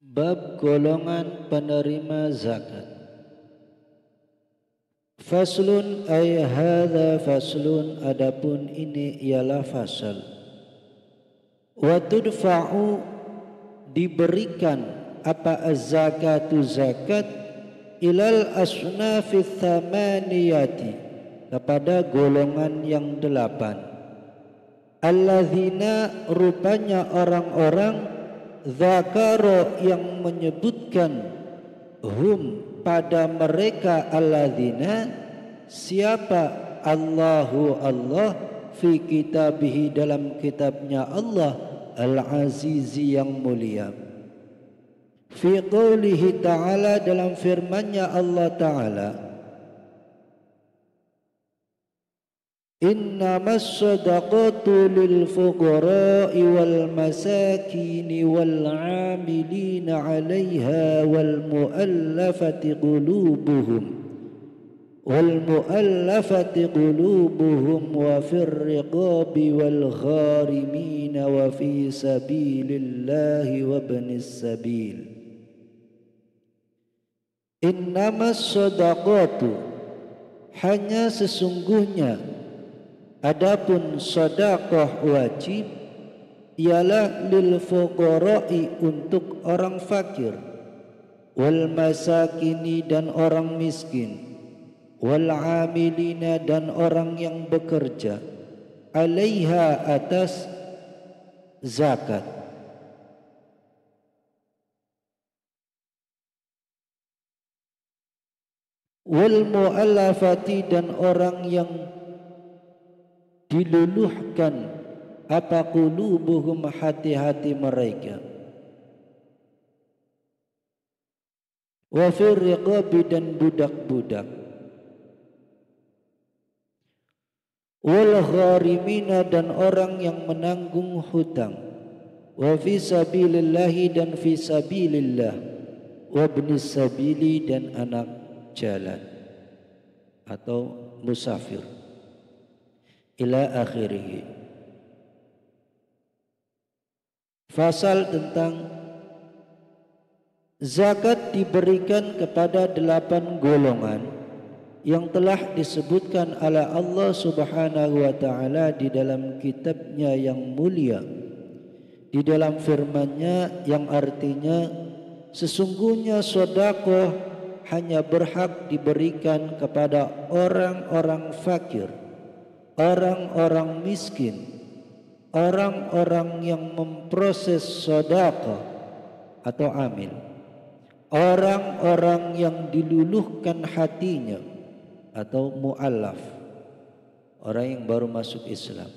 Bab golongan penerima zakat. Faslun ay hadza faslun, adapun ini ialah fasal. Wa tudfa'u, diberikan apa az-zakatu zakat, ilal asnafits thamaniyati, kepada golongan yang 8. Alladzina, rupanya orang-orang, zakaro, yang menyebutkan, hum, pada mereka, alladzina, siapa, Allahu, Allah, fi kitabihi, dalam kitabnya Allah, al-azizi, yang mulia. Fi qawlihi ta'ala, dalam firmannya Allah Ta'ala, innamas sadaqatu lil fuqara'i wal masakini wal 'amilina 'alaiha wal mu'allafati qulubuhum wa fir riqabi wal gharimina wa fi sabilillahi wa ibnis sabil. Innamas sadaqatu, hanya sesungguhnya, adapun sedekah wajib, ialah lil fuqara'i, untuk orang fakir, wal masakini, dan orang miskin, wal amilina, dan orang yang bekerja, alaiha, atas zakat. Wal mu'allafati, dan orang yang diluluhkan apa qulubuhum, hati-hati mereka. Wa fir riqabi, dan budak-budak. Wal gharimina, dan orang yang menanggung hutang. Wa fi sabilillahi, dan fi sabilillah. Wa ibnis sabili, dan anak jalan atau musafir, ila akhirih. Fasal tentang zakat diberikan kepada 8 golongan yang telah disebutkan oleh Allah Subhanahu wa taala di dalam kitabnya yang mulia, di dalam firman-Nya yang artinya, sesungguhnya sedekah hanya berhak diberikan kepada orang-orang fakir, orang-orang miskin, orang-orang yang memproses sedekah atau amil, orang-orang yang diluluhkan hatinya atau mu'allaf, orang yang baru masuk Islam,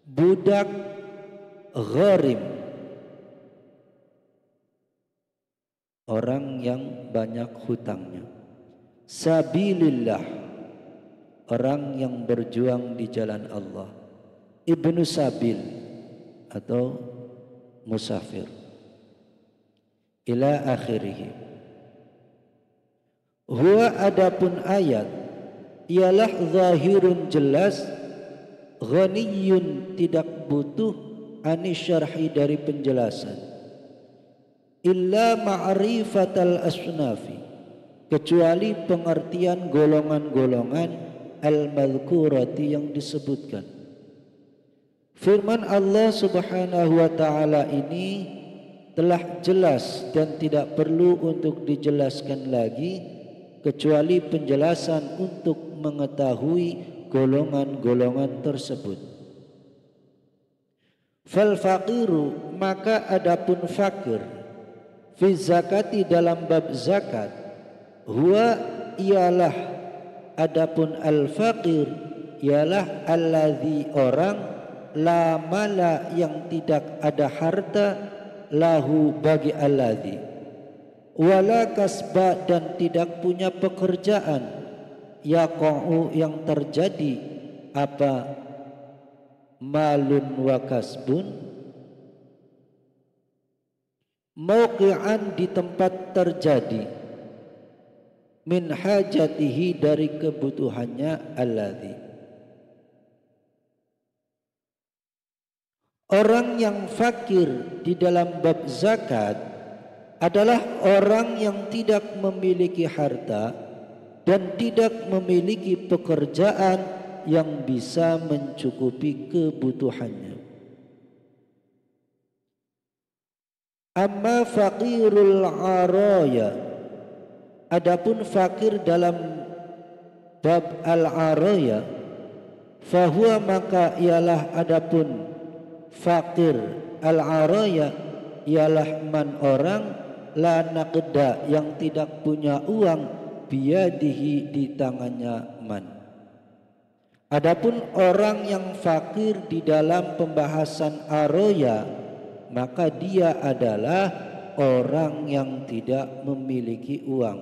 budak, gharim, orang yang banyak hutangnya, sabilillah, orang yang berjuang di jalan Allah, ibnu sabil atau musafir, ila akhirih. Huwa, adapun ayat, ialah zahirun, jelas, ghaniyun, tidak butuh, anisyarhi, dari penjelasan, illa ma'rifatal asnafi, kecuali pengertian golongan-golongan al-madhkurati, yang disebutkan. Firman Allah Subhanahu wa taala ini telah jelas dan tidak perlu untuk dijelaskan lagi, kecuali penjelasan untuk mengetahui golongan-golongan tersebut. Fal faqiru, maka adapun fakir, fi zakati, dalam bab zakat, huwa, ialah, adapun al-faqir, ialah alladzi, orang, la mala, yang tidak ada harta, lahu, bagi alladzi, wala kasba, dan tidak punya pekerjaan, yaqa'u, yang terjadi, apa, malun wa kasbun, mauqi'an, di tempat terjadi, min hajatihi, dari kebutuhannya, alladzi. Orang yang fakir di dalam bab zakat adalah orang yang tidak memiliki harta dan tidak memiliki pekerjaan yang bisa mencukupi kebutuhannya. Amma faqirul araya, adapun fakir dalam bab al-araya, fahuwa maka ialah adapun fakir al-araya ialah man orang la naqda yang tidak punya uang biyadihi di tangannya man. Adapun orang yang fakir di dalam pembahasan aroya, maka dia adalah orang yang tidak memiliki uang.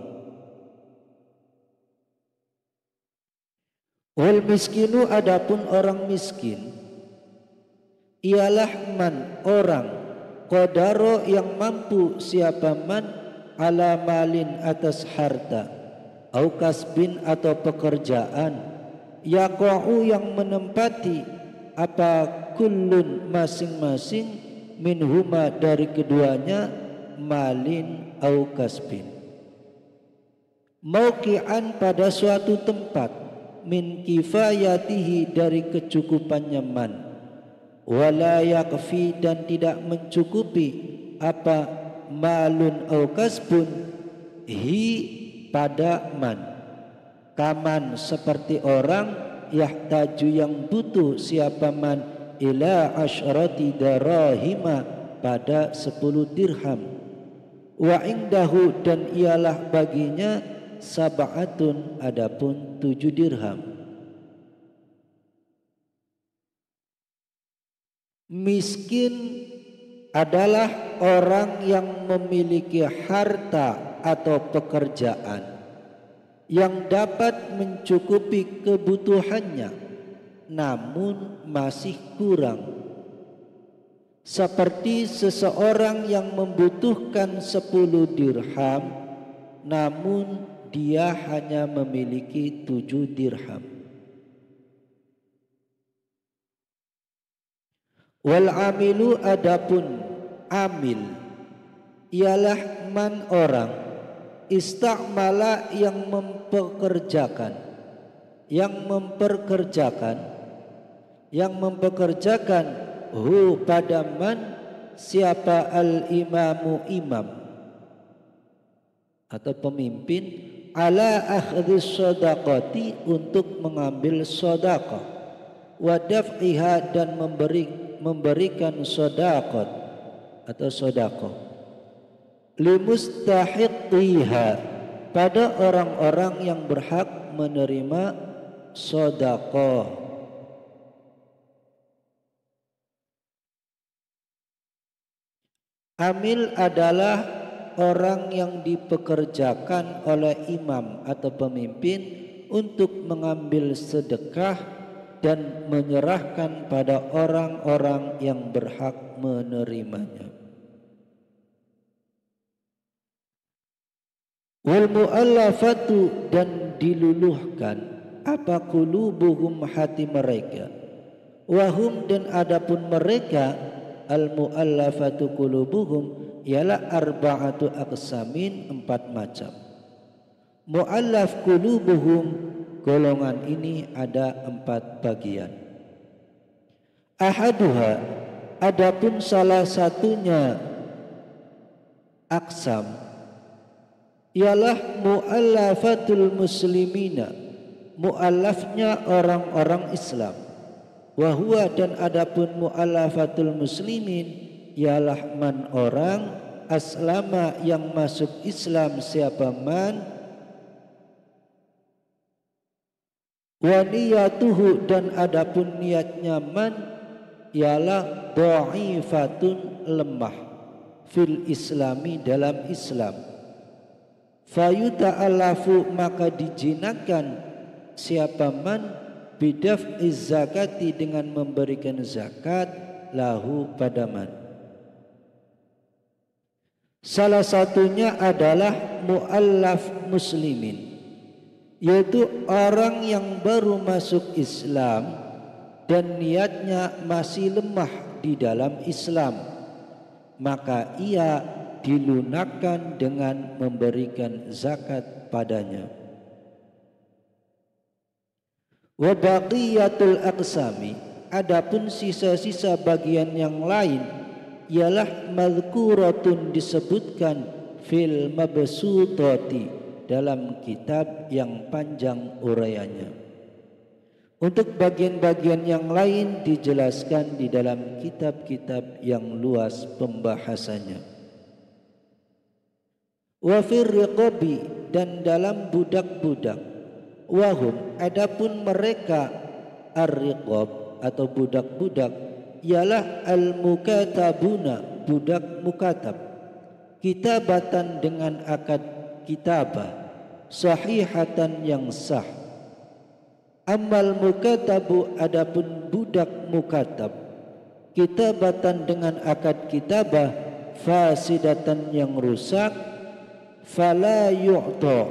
Wal miskinu, adapun orang miskin ialah man orang qadaro yang mampu siapa man ala malin atas harta au kasbin atau pekerjaan yaqa'u yang menempati apa kullun masing-masing minhuma dari keduanya malin au kasbin mauqi'an pada suatu tempat min kifayatihi dari kecukupannya man wala yakfi dan tidak mencukupi apa malun au kasbun hi pada man kaman seperti orang yahtaju yang butuh siapa man ila asyrati darahima pada 10 dirham wa indahu dan ialah baginya sab'atun adapun 7 dirham. Miskin adalah orang yang memiliki harta atau pekerjaan yang dapat mencukupi kebutuhannya namun masih kurang, seperti seseorang yang membutuhkan 10 dirham namun dia hanya memiliki 7 dirham. Wal amilu, adapun amil ialah man orang istamala yang mempekerjakan hu pada man siapa al imamu imam atau pemimpin ala akhdhis shadaqati untuk mengambil sedekah wa daf'iha dan memberikan sedekah atau sedekah limustahiqiha pada orang-orang yang berhak menerima sedekah. Amil adalah orang yang dipekerjakan oleh imam atau pemimpin untuk mengambil sedekah dan menyerahkan pada orang-orang yang berhak menerimanya. Wal mu'allafatu, dan diluluhkan apa qulubuhum hati mereka, wahum dan adapun mereka al mu'allafatu qulubuhum ialah arba'atu aqsamin 4 macam. Mu'allaf qulubuhum, golongan ini ada 4 bagian. Ahaduha, adapun salah satunya aqsam ialah mu'allafatul muslimina, mu'allafnya orang-orang Islam. Wahua, dan adapun mu'allafatul muslimin ialah man orang aslama yang masuk Islam siapa man wa niyatuhu, dan adapun niatnya man ialah dha'ifatun lemah fil islami dalam Islam. Fayuta'alafu, maka dijinakan siapa man bidaf'iz zakati dengan memberikan zakat lahu pada man. Salah satunya adalah mu'allaf muslimin, yaitu orang yang baru masuk Islam dan niatnya masih lemah di dalam Islam, maka ia dilunakkan dengan memberikan zakat padanya. Wa baqiyatul aqsami, adapun sisa-sisa bagian yang lain ialah madhkuratun, disebutkan fil mabsutati, dalam kitab yang panjang uraiannya. Untuk bagian-bagian yang lain dijelaskan di dalam kitab-kitab yang luas pembahasannya. Wa fir riqabi, dan dalam budak-budak. Wahum, adapun mereka ar-riqab atau budak-budak ialah al-mukatabuna, budak mukatab, kitabatan dengan akad kitabah, sahihatan yang sah. Amal mukatabu, adapun budak mukatab, kitabatan dengan akad kitabah, fasidatan yang rusak, fala yu'ta,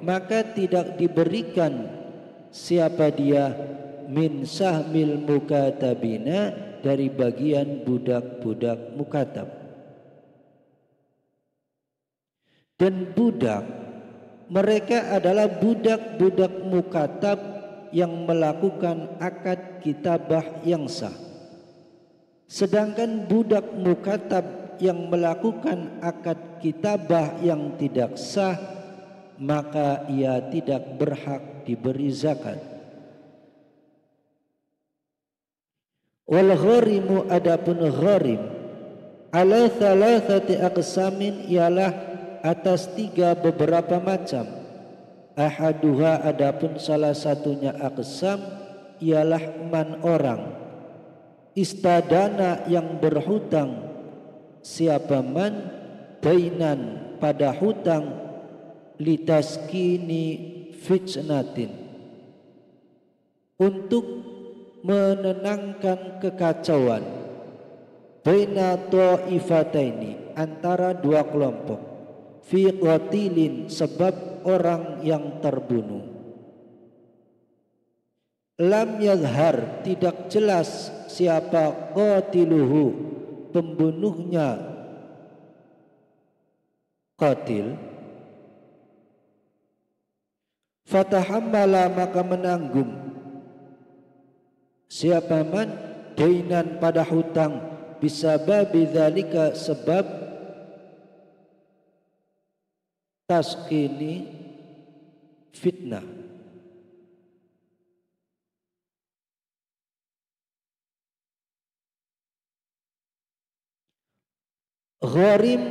maka tidak diberikan siapa dia min sahmil mukatabina, dari bagian budak-budak mukatab. Dan budak, mereka adalah budak-budak mukatab yang melakukan akad kitabah yang sah. Sedangkan budak mukatab yang melakukan akad kitabah yang tidak sah, maka ia tidak berhak diberi zakat. Wal gharimu, adapun gharim, ala thalathati aqsamin, ialah atas 3 beberapa macam. Ahaduha, adapun salah satunya aqsam, ialah man, orang, istadana, yang berhutang, siapa man, dainan, pada hutang, litaskini fitnatin, untuk menenangkan kekacauan, baina ta'ifataini, antara 2 kelompok, fi qatilin, sebab orang yang terbunuh. Lam yadhhar, tidak jelas siapa qatiluhu, pembunuhnya qatil. Fatahammala, maka menanggung siapa man, dainan, pada hutang, bisababi dzalika, sebab taskini fitnah. Gharim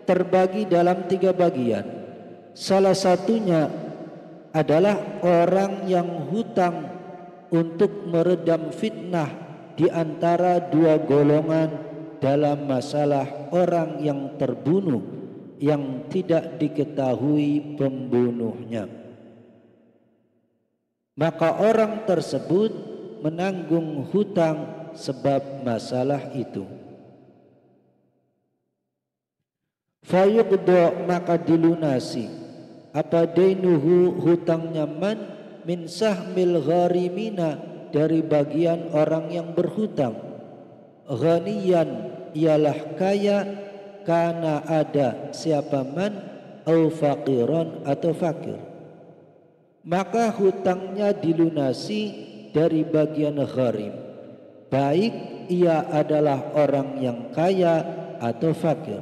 terbagi dalam 3 bagian. Salah satunya adalah orang yang hutang untuk meredam fitnah di antara 2 golongan dalam masalah orang yang terbunuh yang tidak diketahui pembunuhnya. Maka orang tersebut menanggung hutang sebab masalah itu. Fayuqda, maka dilunasi apa dainuhu, hutangnya man, min sahmil gharimina, dari bagian orang yang berhutang. Ghaniyan, ialah kaya, kana, ada siapa man, au faqiran, atau fakir. Maka hutangnya dilunasi dari bagian gharim, baik ia adalah orang yang kaya atau fakir.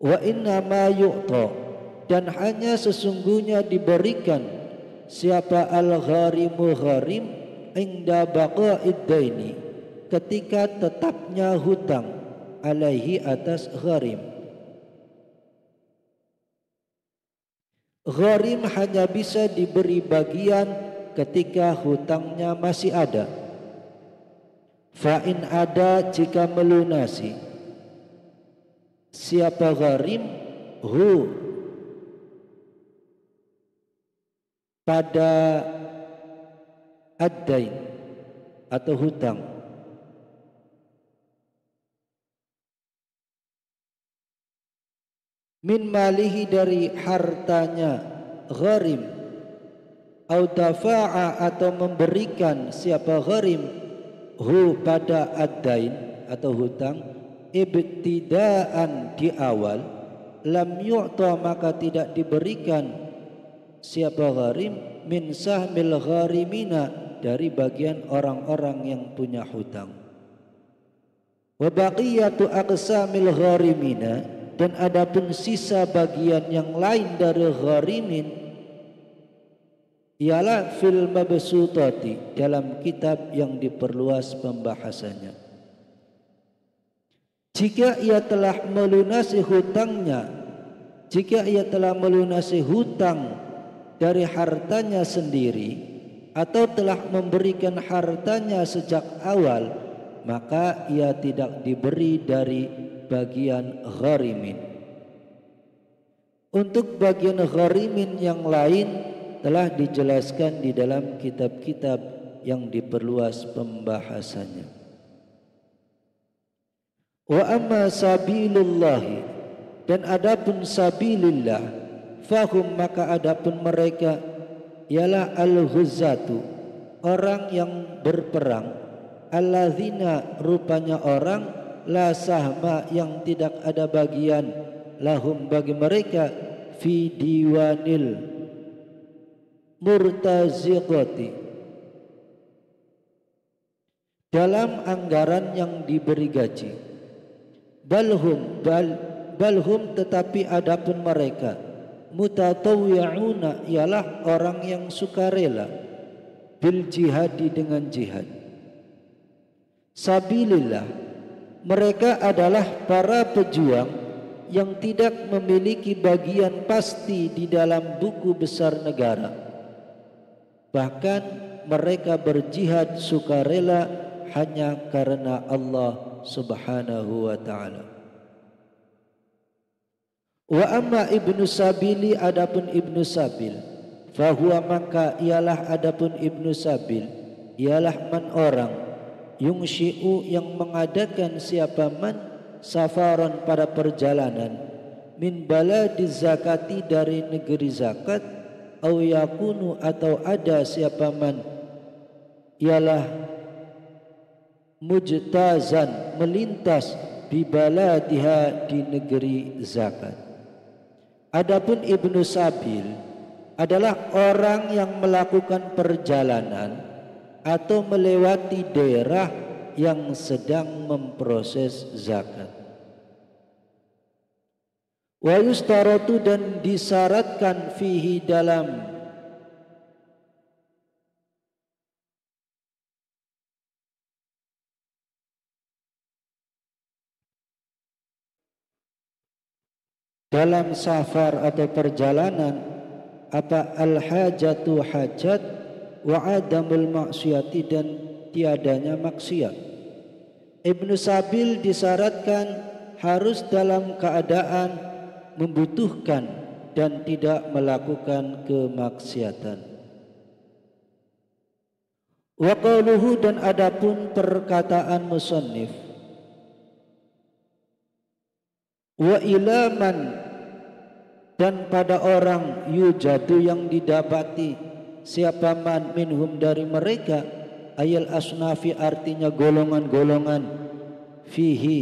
Wa inna ma yu'ta, dan hanya sesungguhnya diberikan siapa al-gharimu gharim, inda baqa'id daini, ketika tetapnya hutang, alaihi, atas gharim. Gharim hanya bisa diberi bagian ketika hutangnya masih ada. Fa in ada, jika melunasi siapa gharim hu, pada ad-dain atau hutang, min malihi, dari hartanya gharim, au dafa'a, atau memberikan siapa gharim hu, pada ad-dain atau hutang, ibtidaan di awal, lam yu'ta maka tidak diberikan siapa gharim min sahmil gharimina dari bagian orang-orang yang punya hutang. Wa baqiyatu aqsamil gharimina, dan adapun sisa bagian yang lain dari gharimin ialah fil mabsutati, dalam kitab yang diperluas pembahasannya. Jika ia telah melunasi hutangnya, jika ia telah melunasi hutang dari hartanya sendiri atau telah memberikan hartanya sejak awal, maka ia tidak diberi dari bagian gharimin. Untuk bagian gharimin yang lain telah dijelaskan di dalam kitab-kitab yang diperluas pembahasannya. Wa amma sabilullahi, dan adapun sabilillah, fahum maka adapun mereka ialah al-ghuzzatu, orang yang berperang, alladzina rupanya orang, la sahma yang tidak ada bagian, lahum bagi mereka, fi diwanil murtaziqati, dalam anggaran yang diberi gaji. Balhum tetapi adapun mereka, mutatawwi'una ialah orang yang sukarela, bil jihadi dengan jihad. Sabilillah, mereka adalah para pejuang yang tidak memiliki bagian pasti di dalam buku besar negara. Bahkan mereka berjihad sukarela hanya karena Allah Subhanahu wa ta'ala. Wa amma ibnu sabili, adapun ibnu sabil, fahuwa maka ialah adapun ibnu sabil ialah man orang, yungshi'u yang mengadakan siapa man, safaran pada perjalanan, min baladiz zakati dari negeri zakat, au yakunu atau ada siapa man ialah mujtazan melintas bi baladiha di negeri zakat. Adapun ibnu sabil adalah orang yang melakukan perjalanan atau melewati daerah yang sedang memproses zakat. Wa yustaratu, dan disyaratkan fihi dalam safar atau perjalanan apa al-hajatu hajat, wa adamul maksiyati, dan tiadanya maksiat. Ibnu sabil disyaratkan harus dalam keadaan membutuhkan dan tidak melakukan kemaksiatan. Wa qauluhu, dan adapun perkataan musannif, wa ilaman, dan pada orang, yujadu yang didapati siapa man minhum dari mereka, ayal asnafi artinya golongan-golongan, fihi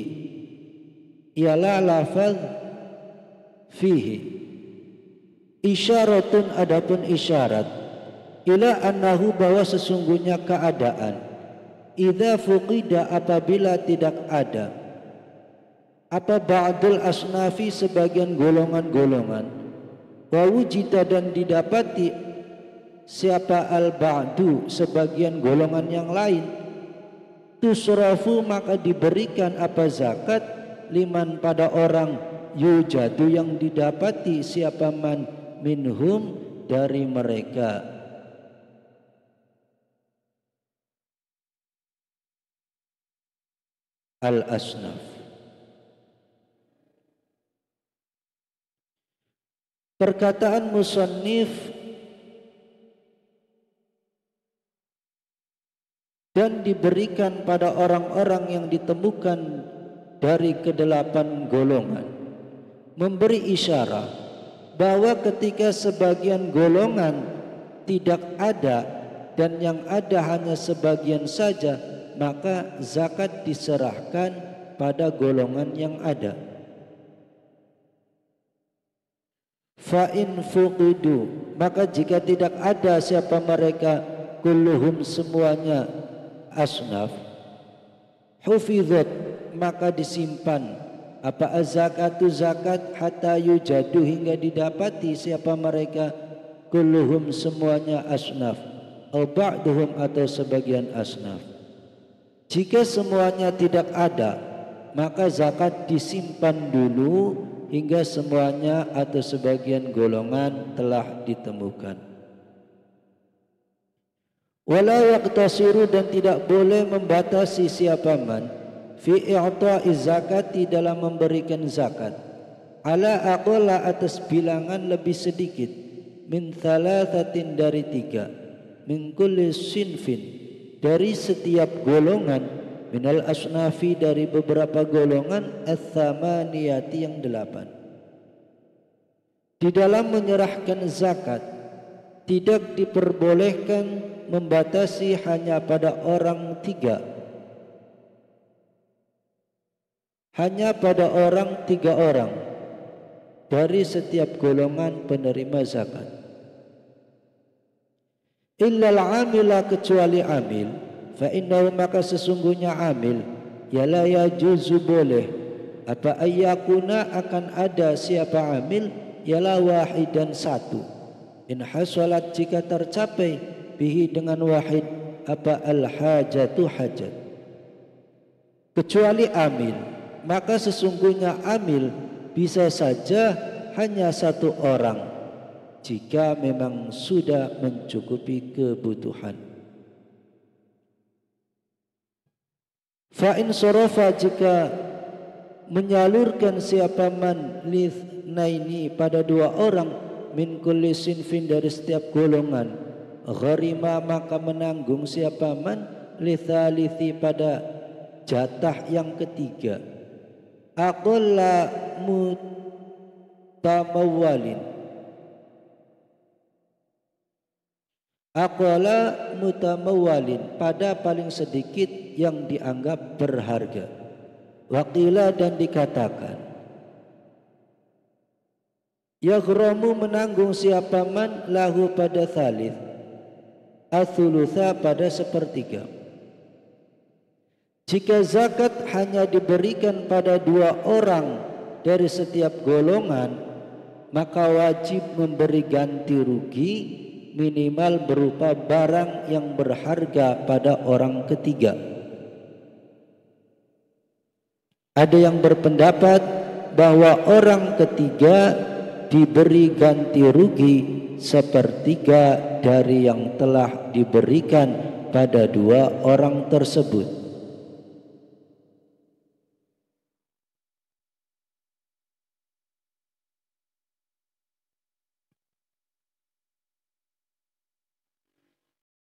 ialah lafaz fihi, isyaratun adapun isyarat, ila annahu bahwa sesungguhnya keadaan, idza fuqida apabila tidak ada, apa ba'dul asnafi sebagian golongan-golongan, wa wujita dan didapati siapa al-ba'du sebagian golongan yang lain, tusrafu maka diberikan apa zakat, liman pada orang, yujadu yang didapati siapa man minhum dari mereka. Al-asnaf. Perkataan musannif, dan diberikan pada orang-orang yang ditemukan dari kedelapan golongan, memberi isyarat bahwa ketika sebagian golongan tidak ada dan yang ada hanya sebagian saja, maka zakat diserahkan pada golongan yang ada. Fa in fuqidu, maka jika tidak ada siapa mereka, kulluhum semuanya asnaf, hufizat, maka disimpan apa az-zakatu zakat hatta yujadu, hingga didapati siapa mereka, kulluhum semuanya asnaf, au ba'duhum atau sebagian asnaf. Jika semuanya tidak ada, maka zakat disimpan dulu hingga semuanya atau sebagian golongan telah ditemukan. Wala yaqtasiru, dan tidak boleh membatasi siapa man fi i'ta'iz zakati, dalam memberikan zakat, ala aqalla, atas bilangan lebih sedikit, min thalathatin, dari 3, min kulli sinfin, dari setiap golongan, minal asnafi, dari beberapa golongan, ats-tsamaniyati, yang 8. Di dalam menyerahkan zakat tidak diperbolehkan membatasi hanya pada orang 3, hanya pada orang 3 orang dari setiap golongan penerima zakat. Illal amila, kecuali amil, fa innahu, maka sesungguhnya amil, ya la yajuzu, boleh apa ayyakuna, akan ada siapa amil, ialah wahidan, 1, in hasalat, jika tercapai, bihi, dengan wahid, apa al hajatu, hajat. Kecuali amil, maka sesungguhnya amil bisa saja hanya 1 orang jika memang sudah mencukupi kebutuhan. Fa in sarafa, jika menyalurkan siapa man lithnaini, pada 2 orang, min kulli sinfin, dari setiap golongan, gharima, maka menanggung siapa man lithalithi, pada jatah yang ketiga, aqalla mutamawwalin, aqalla mutamawwalin, pada paling sedikit yang dianggap berharga. Waqila, dan dikatakan, yaghramu, menanggung siapa man lahu, pada thalith, athulutha, pada 1/3. Jika zakat hanya diberikan pada 2 orang dari setiap golongan, maka wajib memberi ganti rugi minimal berupa barang yang berharga pada orang ketiga. Ada yang berpendapat bahwa orang ketiga diberi ganti rugi 1/3 dari yang telah diberikan pada 2 orang tersebut.